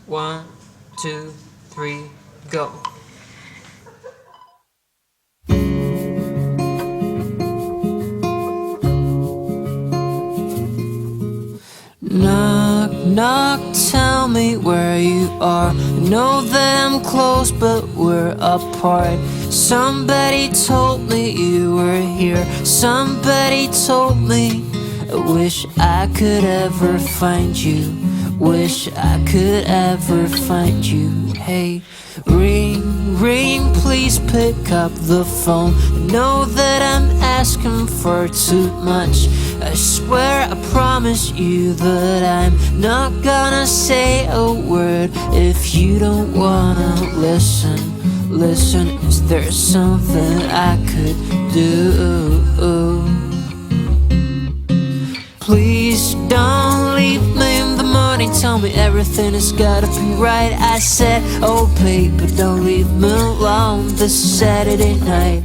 1, 2, 3, go. Knock, knock, tell me where you are. I know that I'm close, but we're apart. Somebody told me you were here. Somebody told me. I wish I could ever find you. Wish I could ever find you. Hey, ring, ring, please pick up the phone. I know that I'm asking for too much. I swear I promise you that I'm not gonna say a word if you don't wanna listen. Listen, is there something I could do? Please don't leave me in the morning. Tell me everything has gotta be right. I said, oh baby, don't leave me alone this Saturday night.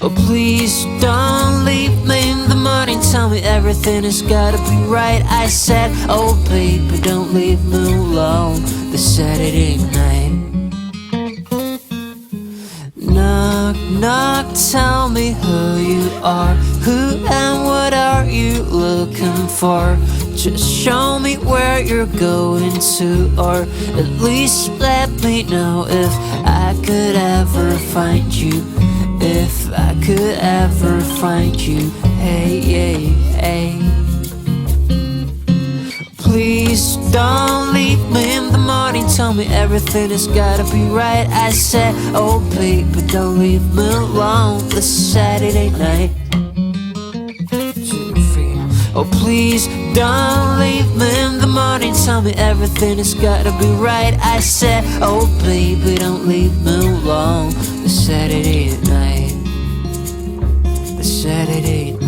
Oh please don't leave me in the morning. Tell me everything has gotta be right. I said, oh baby, don't leave me alone this Saturday night. Knock, knock, tell me who you are. Who and what are you looking for? Just show me where you're going to, or at least let me know if I could ever find you. If I could ever find you. Hey, hey, hey. Please don't leave me in the morning. Tell me everything has gotta be right. I said, oh baby, don't leave me alone this Saturday night. 2, 3. Oh please don't leave me in the morning. Tell me everything has gotta be right. I said, oh baby, don't leave me alone this Saturday night. The Saturday night.